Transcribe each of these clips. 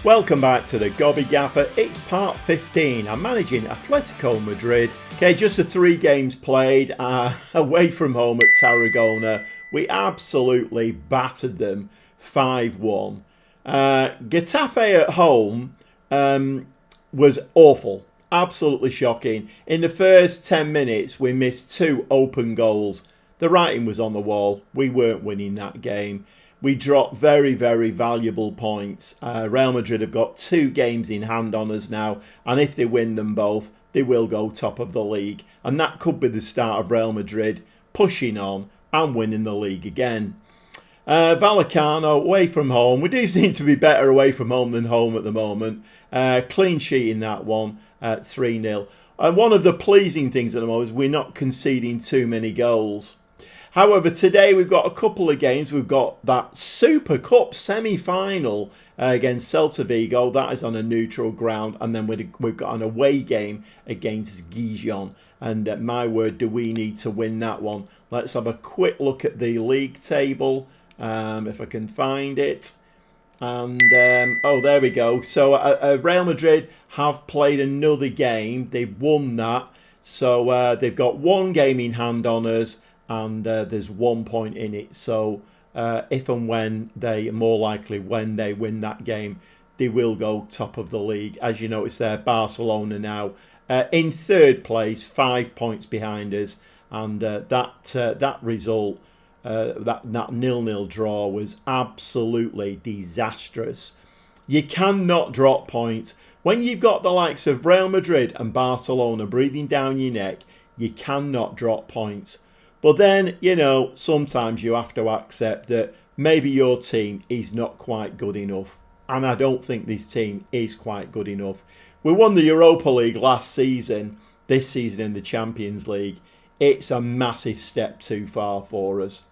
Welcome back to the Gobby Gaffer. It's part 15. I'm managing Atletico Madrid. Okay, just the 3 games played away from home at Tarragona. We absolutely battered them 5-1. Getafe at home was awful. Absolutely shocking. In the first 10 minutes, we missed 2 open goals. The writing was on the wall. We weren't winning that game. We dropped very, very valuable points. Real Madrid have got 2 games in hand on us now. And if they win them both, they will go top of the league. And that could be the start of Real Madrid pushing on and winning the league again. Vallecano away from home. We do seem to be better away from home than home at the moment. Clean sheet in that one at 3-0. And one of the pleasing things at the moment is we're not conceding too many goals. However, today we've got a couple of games. We've got that Supercup semi-final against Celta Vigo. That is on a neutral ground. And then we've got an away game against Gijon. And my word, do we need to win that one. Let's have a quick look at the league table, if I can find it. And, oh, there we go. So Real Madrid have played another game. They've won that. So they've got 1 game in hand on us. And there's 1 point in it. So if and when more likely when they win that game, they will go top of the league. As you notice there, Barcelona now in 3rd place, 5 points behind us. And that result, that 0-0 draw was absolutely disastrous. You cannot drop points. When you've got the likes of Real Madrid and Barcelona breathing down your neck, you cannot drop points. But then, you know, sometimes you have to accept that maybe your team is not quite good enough. And I don't think this team is quite good enough. We won the Europa League last season. This season in the Champions League, it's a massive step too far for us.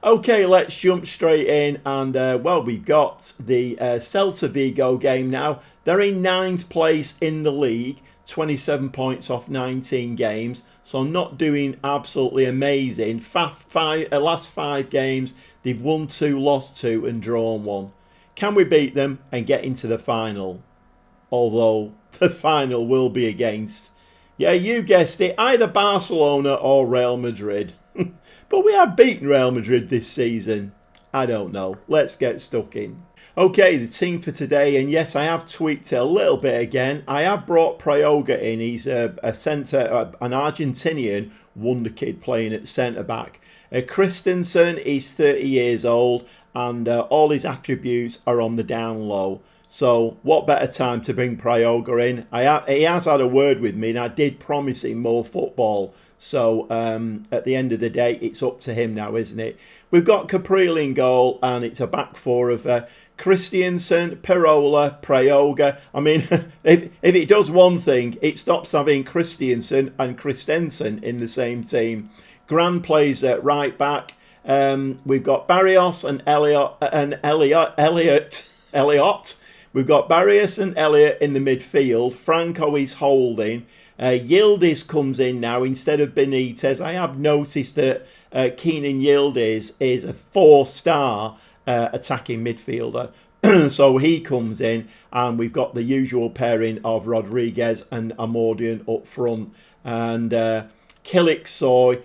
Okay, let's jump straight in. And, well, we've got the Celta Vigo game now. They're in 9th place in the league. 27 points off 19 games, so not doing absolutely amazing. Last 5 games, they've won 2, lost 2 and drawn 1. Can we beat them and get into the final? Although the final will be against, yeah, you guessed it, either Barcelona or Real Madrid. But we have beaten Real Madrid this season. I don't know. Let's get stuck in. Okay, the team for today, and yes, I have tweaked it a little bit again. I have brought Prayoga in. He's an Argentinian wonder kid playing at centre-back. Christensen is 30 years old, and all his attributes are on the down low. So what better time to bring Prayoga in? He has had a word with me, and I did promise him more football. So at the end of the day, it's up to him now, isn't it? We've got Caprile in goal, and it's a back 4 of Christiansen, Pirola, Prayoga. I mean, if it does one thing, it stops having Christiansen and Christensen in the same team. Gran plays at right back. We've got Barrios and Elliot. We've got Barrios and Elliot in the midfield. Franco is holding. Yildiz comes in now instead of Benitez. I have noticed that Kenan Yildiz is a 4-star attacking midfielder. So he comes in, and we've got the usual pairing of Rodriguez and Amordian up front. And Kilik Soy,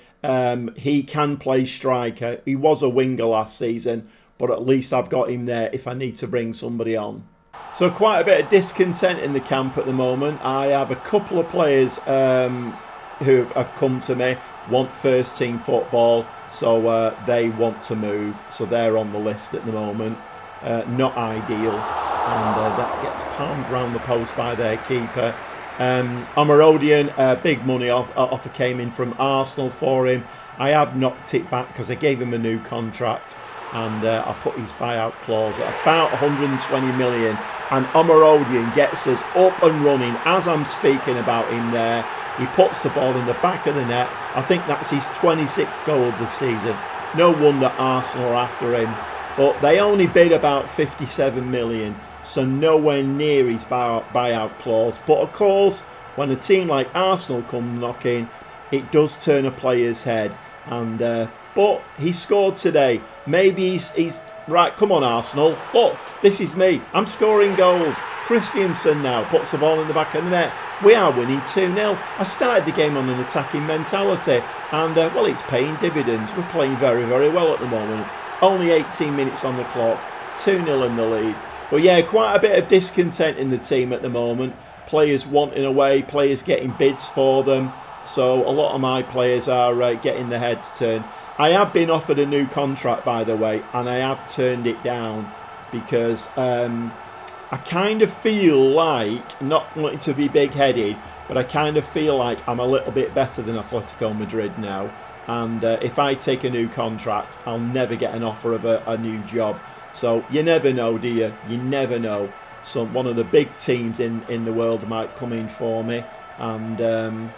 he can play striker. He was a winger last season, but at least I've got him there if I need to bring somebody on. So quite a bit of discontent in the camp at the moment. I have a couple of players who have come to me, want first team football, so they want to move. So they're on the list at the moment. Not ideal. And that gets palmed round the post by their keeper. Omarodian, big money offer came in from Arsenal for him. I have knocked it back because I gave him a new contract. And I put his buyout clause at about 120 million. And Omarodian gets us up and running as I'm speaking about him there. He puts the ball in the back of the net. I think that's his 26th goal of the season. No wonder Arsenal are after him. But they only bid about 57 million. So nowhere near his buyout clause. But of course, when a team like Arsenal come knocking, it does turn a player's head. And But he scored today. Maybe he's right, come on Arsenal. Look, this is me. I'm scoring goals. Christensen now puts the ball in the back of the net. We are winning 2-0. I started the game on an attacking mentality. And, well, it's paying dividends. We're playing very, very well at the moment. Only 18 minutes on the clock. 2-0 in the lead. But, yeah, quite a bit of discontent in the team at the moment. Players wanting away. Players getting bids for them. So, a lot of my players are getting their heads turned. I have been offered a new contract, by the way, and I have turned it down because I kind of feel like, not wanting to be big-headed, but I kind of feel like I'm a little bit better than Atletico Madrid now. And if I take a new contract, I'll never get an offer of a new job. So you never know, do you? You never know. So one of the big teams in the world might come in for me. And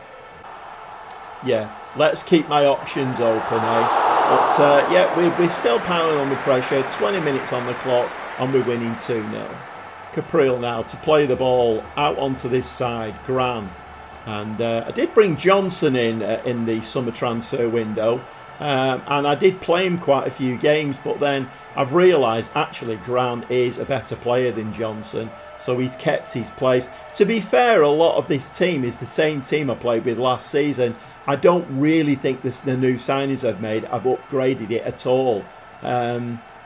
yeah, let's keep my options open, eh? But yeah, we're still piling on the pressure. 20 minutes on the clock, and we're winning 2-0. Capril now to play the ball out onto this side. Gran. And I did bring Johnson in the summer transfer window. And I did play him quite a few games, but then I've realised actually Gran is a better player than Johnson, so he's kept his place. To be fair, a lot of this team is the same team I played with last season. I don't really think the new signings I've made, I've upgraded it at all.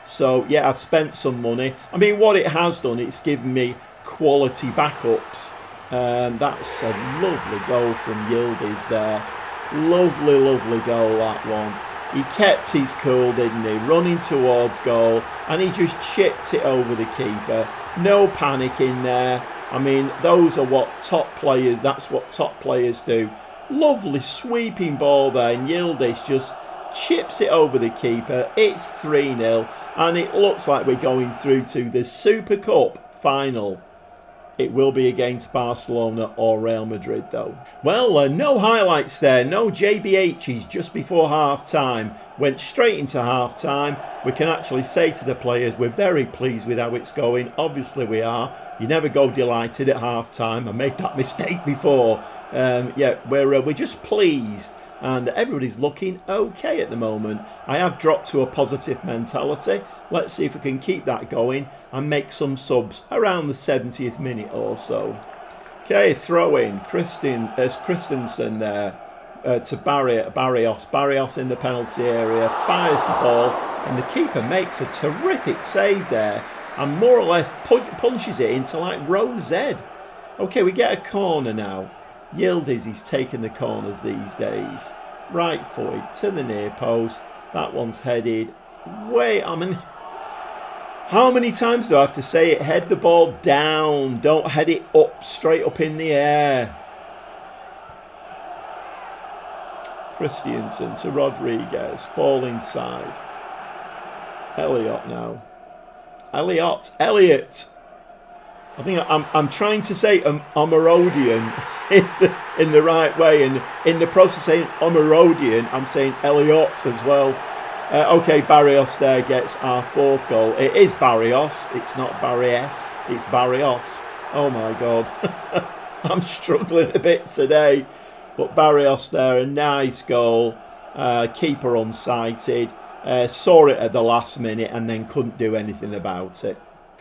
So yeah, I've spent some money. I mean, what it has done, it's given me quality backups. That's a lovely goal from Yildiz there. Lovely, lovely goal, that one. He kept his cool, didn't he? Running towards goal, and he just chipped it over the keeper. No panic in there. I mean, those are what top players, that's what top players do. Lovely sweeping ball there, and Yildiz just chips it over the keeper. It's 3-0, and it looks like we're going through to the Super Cup final. It will be against Barcelona or Real Madrid, though. Well, no highlights there. No JBHs just before half-time. Went straight into half-time. We can actually say to the players, we're very pleased with how it's going. Obviously, we are. You never go delighted at half-time. I made that mistake before. Yeah, we're just pleased. And everybody's looking okay at the moment. I have dropped to a positive mentality. Let's see if we can keep that going and make some subs around the 70th minute or so. Okay, throw in. Christensen there to Barrios. Barrios in the penalty area, fires the ball, and the keeper makes a terrific save there and more or less punches it into like row Z. Okay, we get a corner now. Yildiz, he's taking the corners these days. Right footed to the near post. That one's headed. Wait, I mean, how many times do I have to say it? Head the ball down. Don't head it up, straight up in the air. Christensen to Rodriguez. Ball inside. Elliott now. Elliott. I think I'm trying to say Omerodian in the right way, and in the process of saying Omerodian, I'm saying Elliott as well. Okay, Barrios there gets our fourth goal. It is Barrios. It's not Barrios. It's Barrios. Oh my God, I'm struggling a bit today. But Barrios there, a nice goal. Keeper unsighted. Saw it at the last minute and then couldn't do anything about it.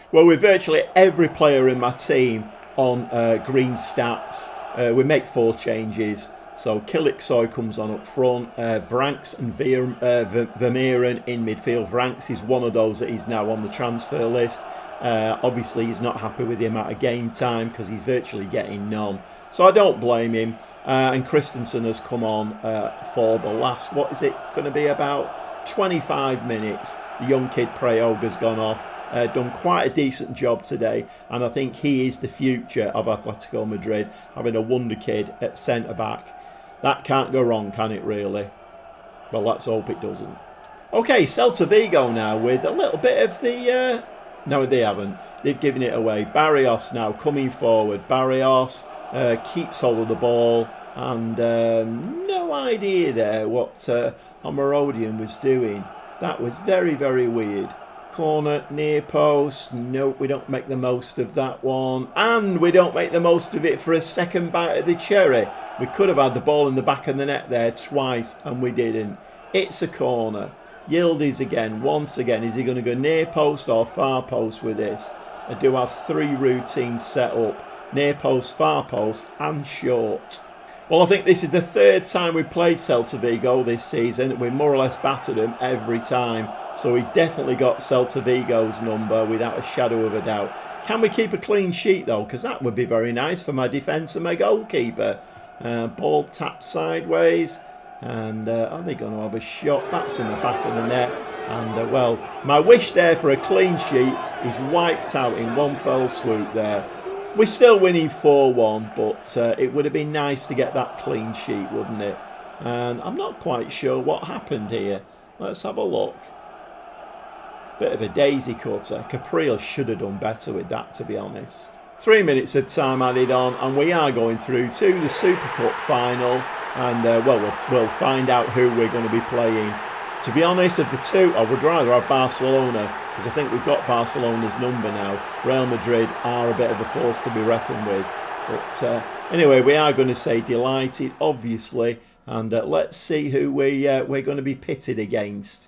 Well, with virtually every player in my team on green stats, we make 4 changes. So Kiliksoy comes on up front, Vranks and Vermeeren in midfield. Vranks is one of those that is now on the transfer list. Obviously, he's not happy with the amount of game time because he's virtually getting none. So I don't blame him. And Christensen has come on for the last, what is it going to be, about 25 minutes. The young kid Prayoga's gone off. Done quite a decent job today, and I think he is the future of Atletico Madrid, having a wonder kid at centre-back. That can't go wrong, can it really? Well, let's hope it doesn't. Okay, Celta Vigo now with a little bit of the... No, they haven't. They've given it away. Barrios now coming forward. Barrios keeps hold of the ball, and no idea there what Omerodian was doing. That was very, very weird. Corner, near post. Nope, we don't make the most of that one. And we don't make the most of it for a second bite of the cherry. We could have had the ball in the back of the net there twice, and we didn't. It's a corner. Yildiz again, once again. Is he going to go near post or far post with this? I do have 3 routines set up. Near post, far post and short. Well, I think this is the 3rd time we've played Celta Vigo this season. We more or less battered them every time. So we definitely got Celta Vigo's number without a shadow of a doubt. Can we keep a clean sheet though? Because that would be very nice for my defence and my goalkeeper. Ball tapped sideways. And are they going to have a shot? That's in the back of the net. And well, my wish there for a clean sheet is wiped out in one fell swoop there. We're still winning 4-1, but it would have been nice to get that clean sheet, wouldn't it? And I'm not quite sure what happened here. Let's have a look. Bit of a daisy cutter. Capriel should have done better with that, to be honest. 3 minutes of time added on, and we are going through to the Super Cup final. And, well, we'll find out who we're going to be playing. To be honest, of the two, I would rather have Barcelona, because I think we've got Barcelona's number now. Real Madrid are a bit of a force to be reckoned with. But anyway, we are going to say delighted, obviously. And let's see who we're going to be pitted against.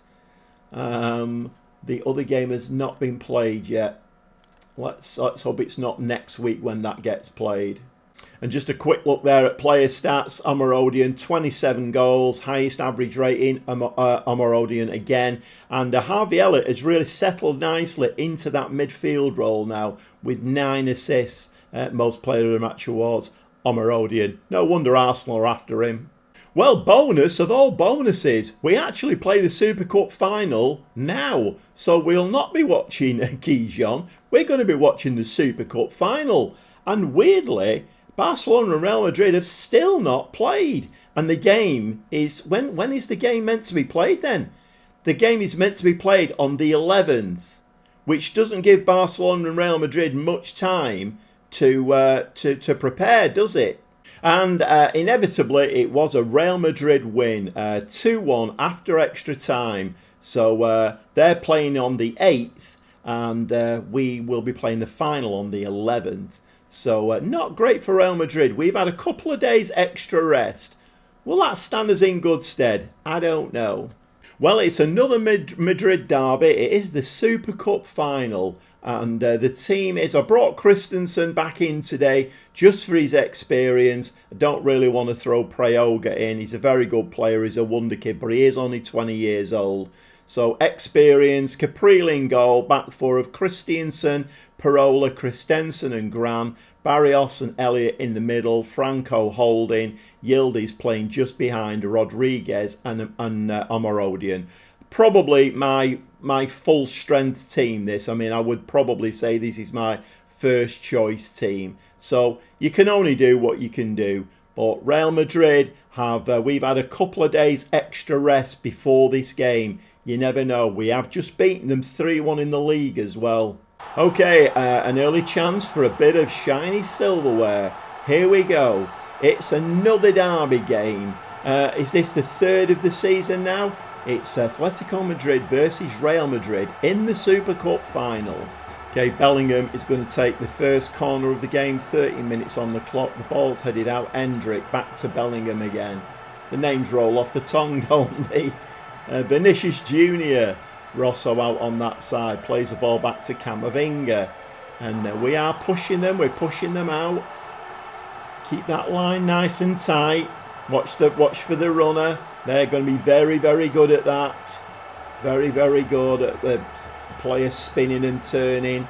The other game has not been played yet. Let's hope it's not next week when that gets played. And just a quick look there at player stats. Omorodion, 27 goals, highest average rating, Omorodion again. And Harvey Elliott has really settled nicely into that midfield role now with 9 assists. Most player of the match awards, Omorodion. No wonder Arsenal are after him. Well, bonus of all bonuses, we actually play the Super Cup final now. So we'll not be watching Gijon, we're going to be watching the Super Cup final. And weirdly, Barcelona and Real Madrid have still not played. And the game is, when is the game meant to be played then? The game is meant to be played on the 11th, which doesn't give Barcelona and Real Madrid much time to prepare, does it? And inevitably, it was a Real Madrid win, 2-1 after extra time. So they're playing on the 8th, and we will be playing the final on the 11th. So not great for Real Madrid. We've had a couple of days extra rest. Will that stand us in good stead? I don't know. Well, it's another Madrid derby. It is the Super Cup final. And the team is, I brought Christensen back in today just for his experience. I don't really want to throw Prayoga in. He's a very good player. He's a wonder kid, but he is only 20 years old. So experience, Capriel in goal, back four of Christensen, Parola, Christensen and Gran, Barrios and Elliott in the middle, Franco holding, Yildiz playing just behind Rodriguez and Omorodion. Probably my full strength team this. I mean, I would probably say this is my first choice team. So you can only do what you can do. But Real Madrid we've had a couple of days extra rest before this game. You never know. We have just beaten them 3-1 in the league as well. Okay, an early chance for a bit of shiny silverware. Here we go. It's another derby game. Is this the third of the season now? It's Atletico Madrid versus Real Madrid in the Super Cup final. Okay, Bellingham is going to take the first corner of the game, 30 minutes on the clock. The ball's headed out. Endrick back to Bellingham again. The names roll off the tongue, don't they? Vinicius Jr. Rosso out on that side. Plays the ball back to Camavinga. And we are pushing them. We're pushing them out. Keep that line nice and tight. Watch for the runner. They're going to be very, very good at that. Very, very good at the player spinning and turning.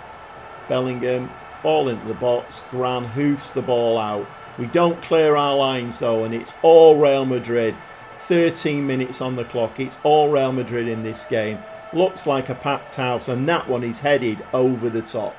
Bellingham, ball into the box. Gran hoofs the ball out. We don't clear our lines though, and it's all Real Madrid. 13 minutes on the clock. It's all Real Madrid in this game. Looks like a packed house, and that one is headed over the top.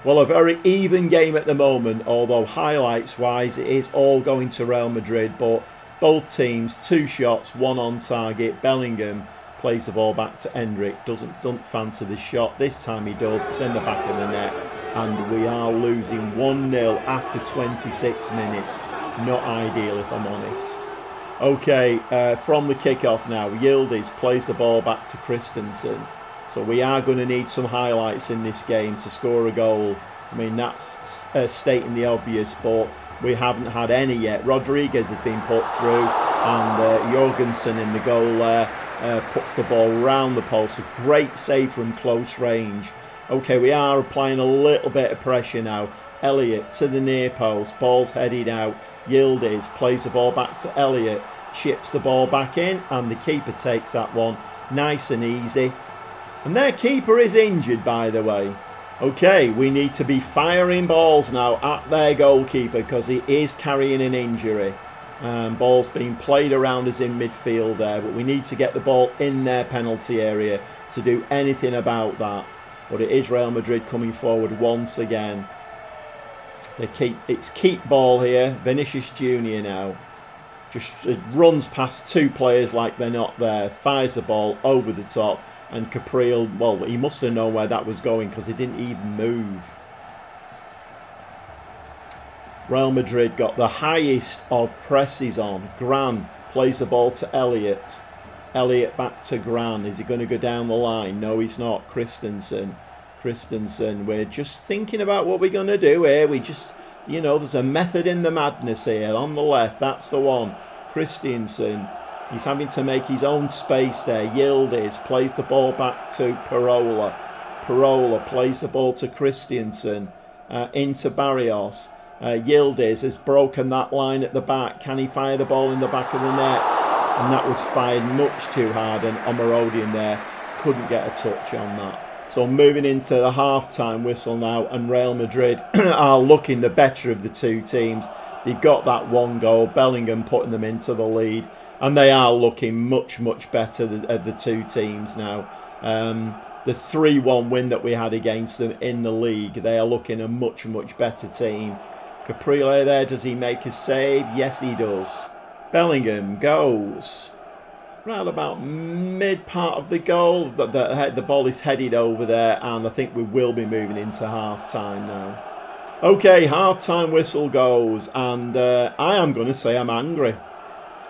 Well, a very even game at the moment, although highlights-wise, it is all going to Real Madrid, but both teams, 2 shots, 1 on target. Bellingham plays the ball back to Endrick. Doesn't fancy the shot. This time he does. It's in the back of the net. And we are losing 1-0 after 26 minutes. Not ideal, if I'm honest. Okay, from the kickoff now, Yildiz plays the ball back to Christensen. So we are going to need some highlights in this game to score a goal. I mean, that's stating the obvious, but we haven't had any yet. Rodriguez has been put through, and Jorgensen in the goal there. puts the ball round the post. A great save from close range. Okay, we are applying a little bit of pressure now. Elliott to the near post. Ball's headed out. Yildiz plays the ball back to Elliott. Chips the ball back in, and the keeper takes that one nice and easy. And their keeper is injured, by the way. Okay, we need to be firing balls now at their goalkeeper because he is carrying an injury. Ball's being played around us in midfield there, but we need to get the ball in their penalty area to do anything about that. But it is Real Madrid coming forward once again. It's keep ball here. Vinicius Jr. now. Just runs past two players like they're not there. Fires the ball over the top. And Capriel, well, he must have known where that was going because he didn't even move. Real Madrid got the highest of presses on. Gran plays the ball to Elliott. Elliott back to Gran. Is he going to go down the line? No, he's not. Christensen. We're just thinking about what we're going to do here. We just, you know, there's a method in the madness here. On the left, that's the one. Christensen. He's having to make his own space there. Yildiz plays the ball back to Parola. Parola plays the ball to Christensen. Into Barrios. Yildiz has broken that line at the back. Can he fire the ball in the back of the net? And that was fired much too hard, and Omarodian there couldn't get a touch on that. So moving into the half-time whistle now, and Real Madrid are looking the better of the two teams. They've got that one goal, Bellingham putting them into the lead. And they are looking much, much better of the two teams now. The 3-1 win that we had against them in the league, they are looking a much, much better team. Caprile there, does he make a save? Yes, he does. Bellingham goes right about mid part of the goal, but the ball is headed over there, and I think we will be moving into half-time now. Okay, half-time whistle goes, and I am going to say I'm angry.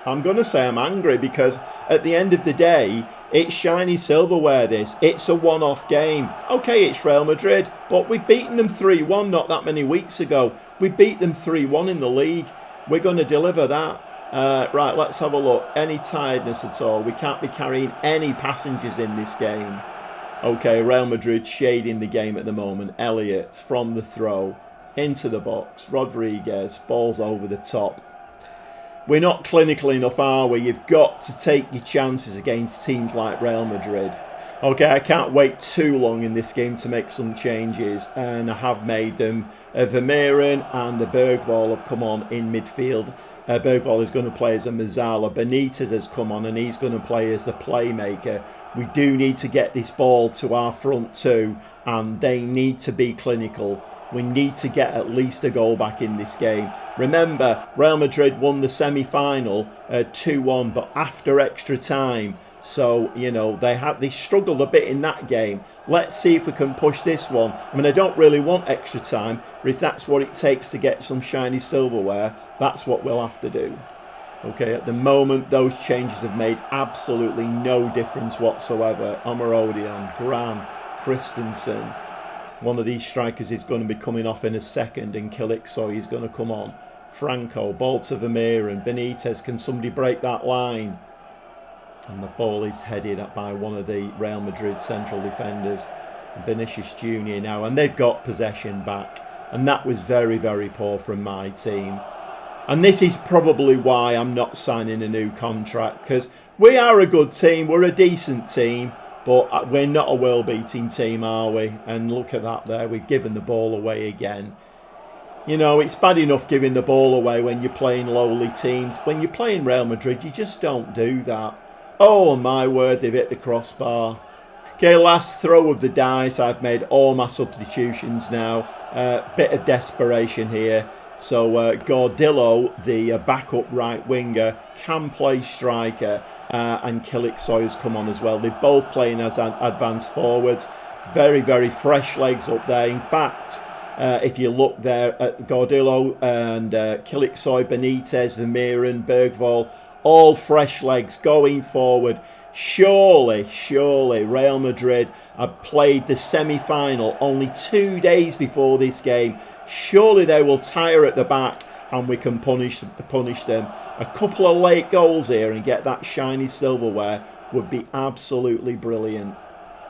I'm going to say I'm angry because at the end of the day, it's shiny silverware this. It's a one-off game. Okay, it's Real Madrid, but we've beaten them 3-1 not that many weeks ago. We beat them 3-1 in the league. We're going to deliver that. Right, let's have a look. Any tiredness at all? We can't be carrying any passengers in this game. Okay, Real Madrid shading the game at the moment. Elliott from the throw into the box. Rodriguez, ball's over the top. We're not clinical enough, are we? You've got to take your chances against teams like Real Madrid. Okay, I can't wait too long in this game to make some changes, and I have made them. Vermeeren and the Bergwall have come on in midfield. Bergwall is going to play as a Mazzala. Benitez has come on and he's going to play as the playmaker. We do need to get this ball to our front two, and they need to be clinical. We need to get at least a goal back in this game. Remember, Real Madrid won the semi-final 2-1, but after extra time. So, you know, they struggled a bit in that game. Let's see if we can push this one. I mean, I don't really want extra time, but if that's what it takes to get some shiny silverware, that's what we'll have to do. Okay, at the moment, those changes have made absolutely no difference whatsoever. Omarodian, Gran, Christensen. One of these strikers is going to be coming off in a second, and Kilixoy is going to come on. Franco, ball to Vermeeren, Benitez, can somebody break that line? And the ball is headed up by one of the Real Madrid central defenders, Vinicius Jr. now, and they've got possession back. And that was very, very poor from my team. And this is probably why I'm not signing a new contract, because we are a good team, we're a decent team, but we're not a world-beating team, are we? And look at that there, we've given the ball away again. You know, it's bad enough giving the ball away when you're playing lowly teams. When you're playing Real Madrid, you just don't do that. Oh my word, they've hit the crossbar. Okay, last throw of the dice. I've made all my substitutions now. Bit of desperation here. So Gordillo, the backup right winger, can play striker, and Kilixoy has come on as well. They're both playing as advanced forwards. Very, very fresh legs up there. In fact, if you look there at Gordillo and Kilixoy, Benitez, Vermeeren, Bergwall, all fresh legs going forward. Surely Real Madrid have played the semi-final only 2 days before this game. Surely they will tire at the back and we can punish them. A couple of late goals here and get that shiny silverware would be absolutely brilliant.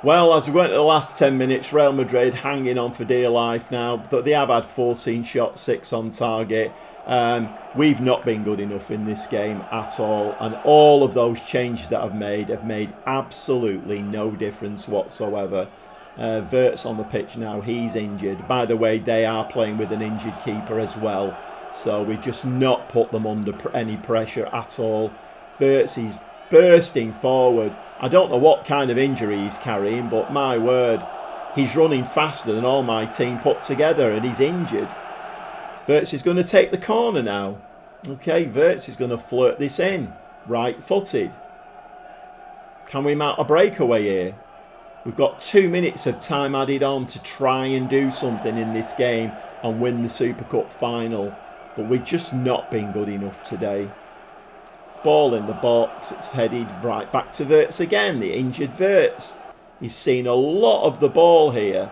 Well, as we went to the last 10 minutes, Real Madrid hanging on for dear life now. They have had 14 shots, 6 on target. We've not been good enough in this game at all. And all of those changes that I've made absolutely no difference whatsoever. Wirtz on the pitch now, he's injured. By the way, they are playing with an injured keeper as well. So we've just not put them under any pressure at all. Wirtz is bursting forward. I don't know what kind of injury he's carrying, but my word, he's running faster than all my team put together, and he's injured. Wirtz is going to take the corner now. Okay, Wirtz is going to flirt this in. Right-footed. Can we mount a breakaway here? We've got 2 minutes of time added on to try and do something in this game and win the Super Cup final. But we've just not been good enough today. Ball in the box, it's headed right back to Wirtz again, the injured Wirtz. He's seen a lot of the ball here.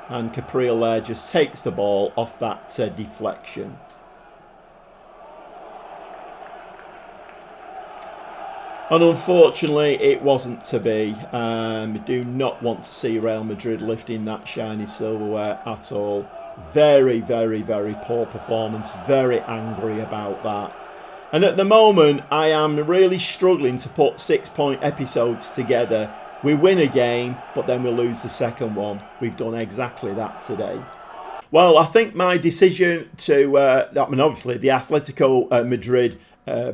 And Capriel there just takes the ball off that deflection. And unfortunately, it wasn't to be. We do not want to see Real Madrid lifting that shiny silverware at all. Very, very, very poor performance. Very angry about that. And at the moment, I am really struggling to put 6-point episodes together. We win a game, but then we lose the second one. We've done exactly that today. Well, I think my decision to, obviously the Atletico Madrid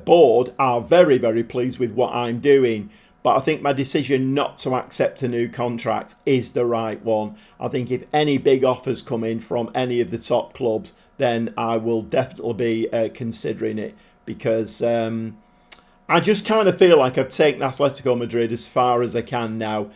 board are very, very pleased with what I'm doing. But I think my decision not to accept a new contract is the right one. I think if any big offers come in from any of the top clubs, then I will definitely be considering it. Because I just kind of feel like I've taken Atletico Madrid as far as I can now.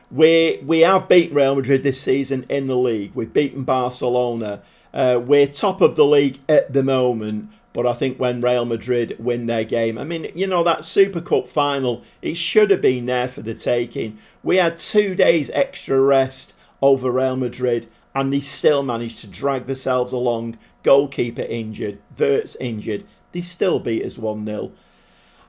We have beaten Real Madrid this season in the league. We've beaten Barcelona. We're top of the league at the moment. But I think when Real Madrid win their game, I mean, you know, that Super Cup final, it should have been there for the taking. We had 2 days extra rest over Real Madrid, and they still managed to drag themselves along. Goalkeeper injured, Wirtz injured. They still beat us 1-0.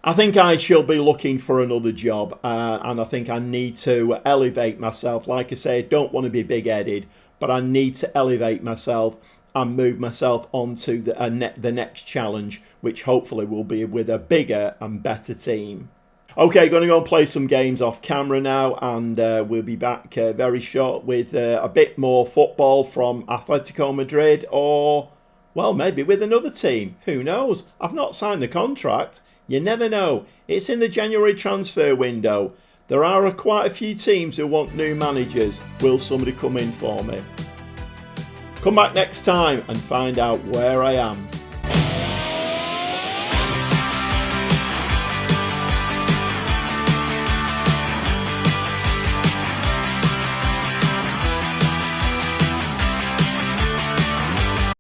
I think I shall be looking for another job, and I think I need to elevate myself. Like I say, I don't want to be big-headed, but I need to elevate myself and move myself onto the next challenge, which hopefully will be with a bigger and better team. Okay, going to go and play some games off camera now, and we'll be back very short with a bit more football from Atletico Madrid, or, well, maybe with another team. Who knows? I've not signed the contract. You never know. It's in the January transfer window. There are quite a few teams who want new managers. Will somebody come in for me? Come back next time and find out where I am.